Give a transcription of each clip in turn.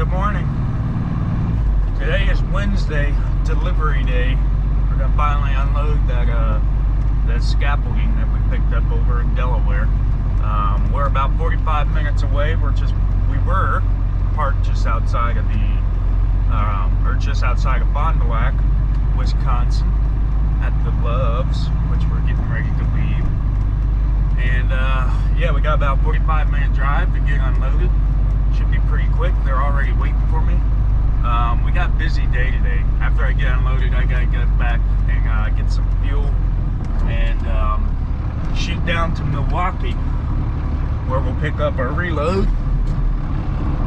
good morning. Today is Wednesday, delivery day. We're gonna finally unload that scaffolding that we picked up over in Delaware. We're about 45 minutes away. We were parked just outside of Fond du Lac, Wisconsin, at the Loves, which we're getting ready to leave. And yeah, we got about 45-minute drive to get unloaded. Should be pretty quick. They're already waiting for me. We got a busy day today. After I get unloaded, I gotta get back and get some fuel and shoot down to Milwaukee, where we'll pick up our reload.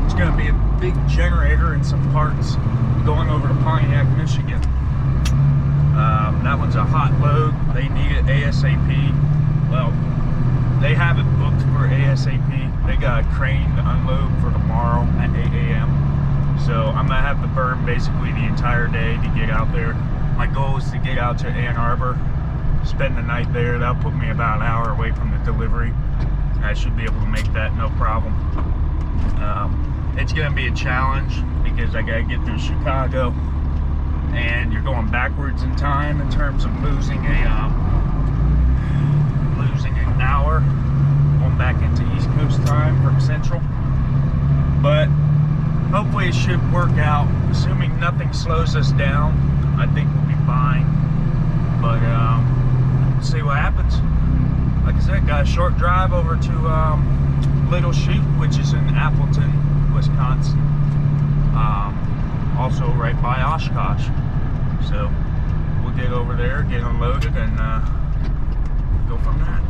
It's gonna be a big generator and some parts going over to Pontiac, Michigan. That one's a hot load. They need it ASAP. Well, they have it booked for ASAP. They got a crane to unload for tomorrow at 8 a.m. So I'm gonna have to burn basically the entire day to get out there. My goal is to get out to Ann Arbor, spend the night there. That'll put me about an hour away from the delivery. I should be able to make that no problem. It's gonna be a challenge because I gotta get through Chicago, and you're going backwards in time in terms of losing an hour going back into East Coast time from Central. But hopefully it should work out. Assuming nothing slows us down, I think we'll be fine. But we'll see what happens. Like I said, got a short drive over to Little Chute, which is in Appleton, Wisconsin. Also right by Oshkosh. So we'll get over there, get unloaded, and go from there.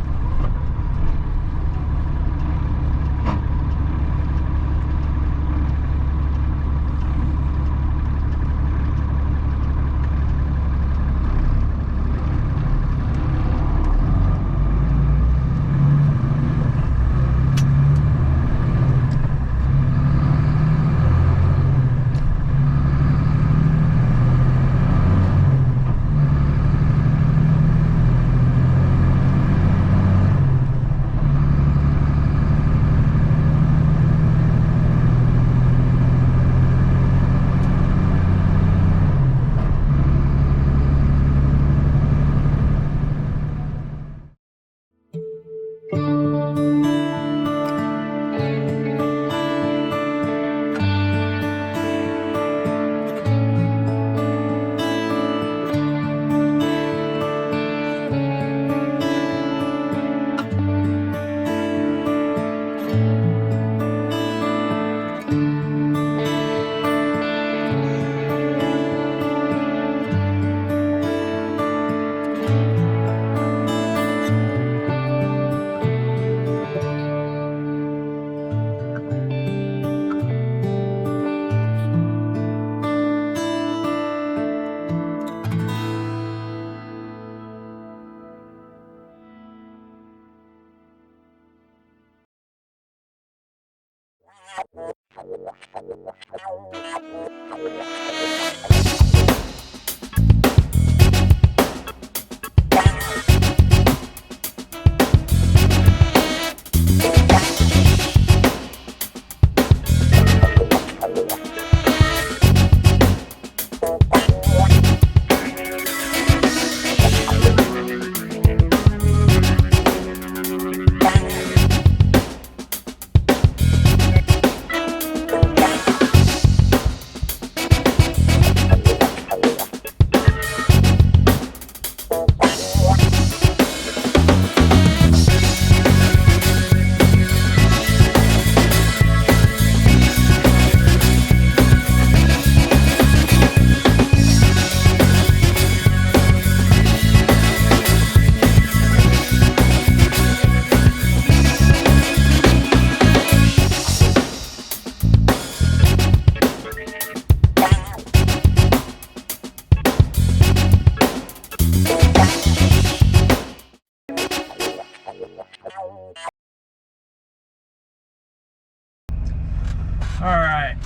Alright,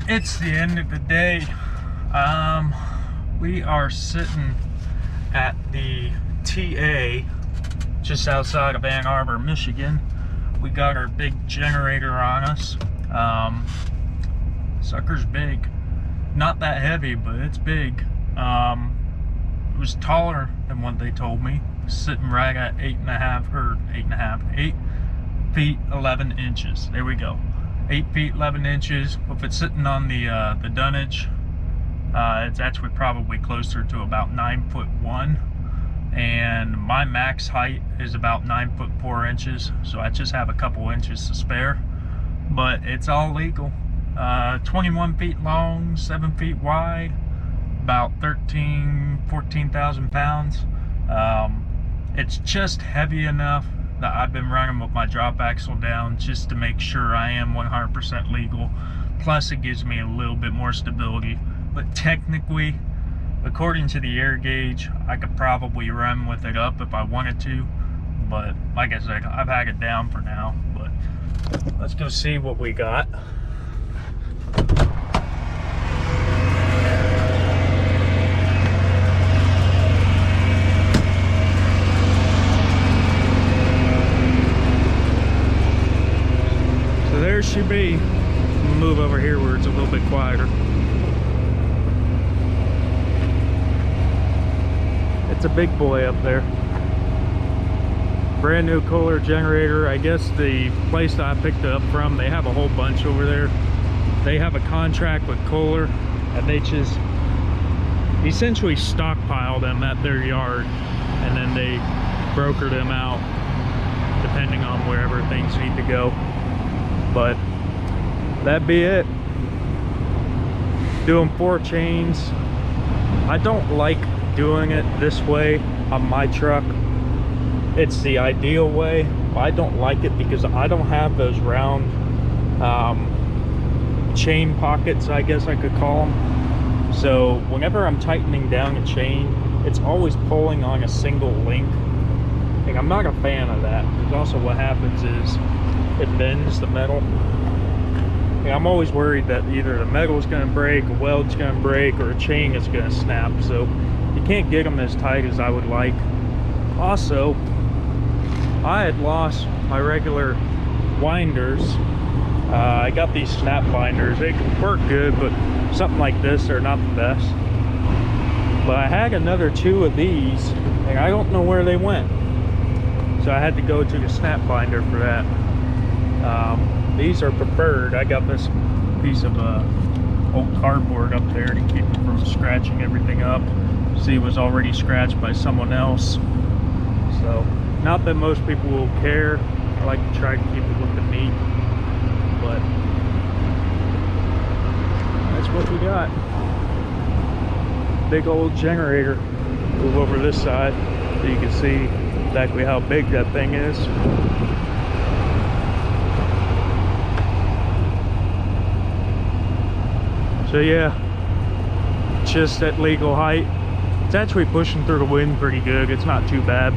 it's the end of the day. We are sitting at the TA just outside of Ann Arbor, Michigan. We got our big generator on us. Sucker's big. Not that heavy, but it's big. It was taller than what they told me. Sitting right at 8 feet 11 inches. There we go. 8 feet 11 inches. If it's sitting on the dunnage, it's actually probably closer to about 9'1", and my max height is about 9'4" so I just have a couple inches to spare, but it's all legal. 21 feet long, 7 feet wide, about 14,000 pounds. It's just heavy enough that I've been running with my drop axle down just to make sure I am 100% legal. Plus it gives me a little bit more stability. But technically, according to the air gauge, I could probably run with it up if I wanted to. But like I said, I've had it down for now. But let's go see what we got. So there she be. I'm gonna move over here where it's a little bit quieter. It's a big boy up there. Brand new Kohler generator. I guess the place that I picked it up from, they have a whole bunch over there. They have a contract with Kohler, and they just essentially stockpile them at their yard, and then they broker them out depending on wherever things need to go. But that'd be it. Doing 4 chains. I don't like doing it this way on my truck. It's the ideal way, but I don't like it because I don't have those round chain pockets, I guess I could call them. So whenever I'm tightening down a chain, it's always pulling on a single link, and I'm not a fan of that, because also what happens is it bends the metal. And I'm always worried that either the metal is going to break, a weld's going to break, or a chain is going to snap. So you can't get them as tight as I would like. Also, I had lost my regular winders. I got these snap binders. They work good, but something like this, they're not the best. But I had another 2 of these, and I don't know where they went. So I had to go to the snap binder for that. These are preferred. I got this piece of old cardboard up there to keep it from scratching everything up. See, it was already scratched by someone else. So, not that most people will care. I like to try to keep it looking neat. But that's what we got. Big old generator. Move over this side so you can see exactly how big that thing is. So yeah, just at legal height. It's actually pushing through the wind pretty good. It's not too bad.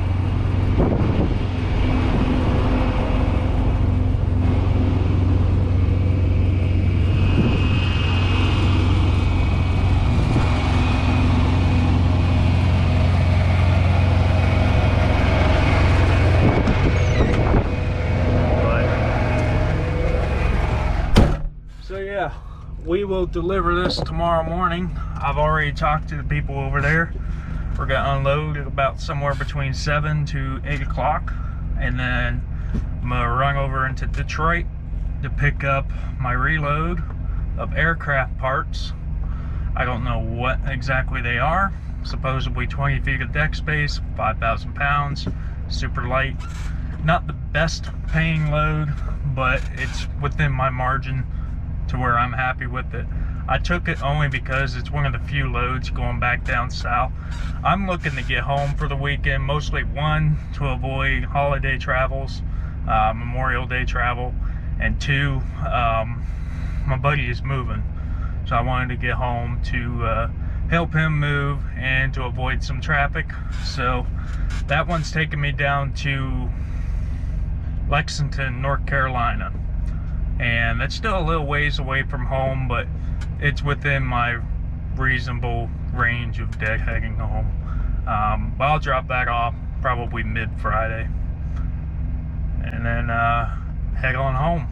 So yeah, we will deliver this tomorrow morning. I've already talked to the people over there. We're gonna unload at about somewhere between 7 to 8 o'clock, and then I'm gonna run over into Detroit to pick up my reload of aircraft parts. I don't know what exactly they are. Supposedly 20 feet of deck space, 5,000 pounds, super light. Not the best paying load, but it's within my margin to where I'm happy with it. I took it only because it's one of the few loads going back down south. I'm looking to get home for the weekend, mostly one, to avoid holiday travels, Memorial Day travel, and 2, my buddy is moving. So I wanted to get home to help him move and to avoid some traffic. So that one's taking me down to Lexington, North Carolina. And that's still a little ways away from home, but it's within my reasonable range of heading home. But I'll drop that off probably mid-Friday, and then head on home.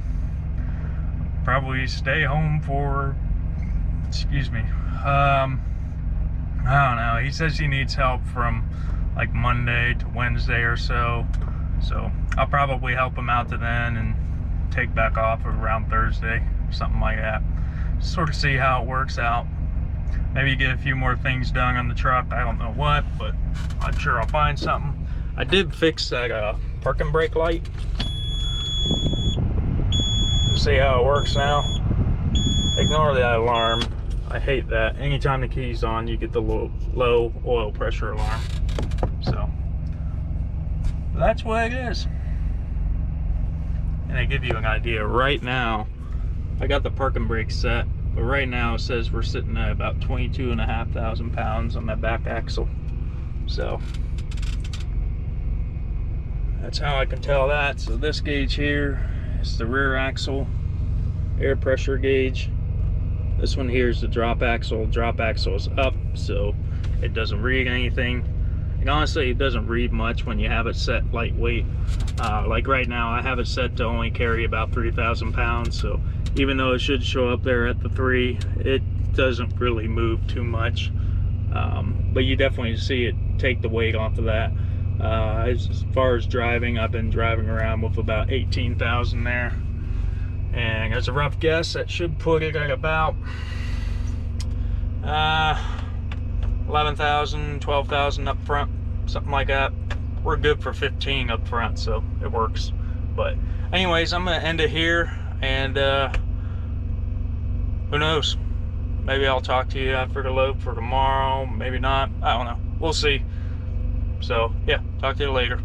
Probably stay home for excuse me. I don't know. He says he needs help from like Monday to Wednesday or so. So I'll probably help him out to then and take back off around Thursday, something like that. Sort of see how it works out. Maybe get a few more things done on the truck. I don't know what, but I'm sure I'll find something. I did fix that parking brake light. See how it works now. Ignore that alarm. I hate that. Anytime the key's on, you get the low oil pressure alarm. So that's what it is. And I give you an idea right now. I got the parking brake set, but right now it says we're sitting at about 22,500 pounds on that back axle. So that's how I can tell that. So this gauge here is the rear axle air pressure gauge. This one here is the drop axle. Drop axle is up, so it doesn't read anything. And honestly, it doesn't read much when you have it set lightweight. Like right now, I have it set to only carry about 3,000 pounds. So even though it should show up there at the 3, it doesn't really move too much. But you definitely see it take the weight off of that. As far as driving, I've been driving around with about 18,000 there. And as a rough guess, that should put it at about 11,000, 12,000 up front, something like that. We're good for 15 up front, so it works. But anyways, I'm gonna end it here, and who knows? Maybe I'll talk to you after the load for tomorrow, maybe not. I don't know. We'll see. So yeah, talk to you later.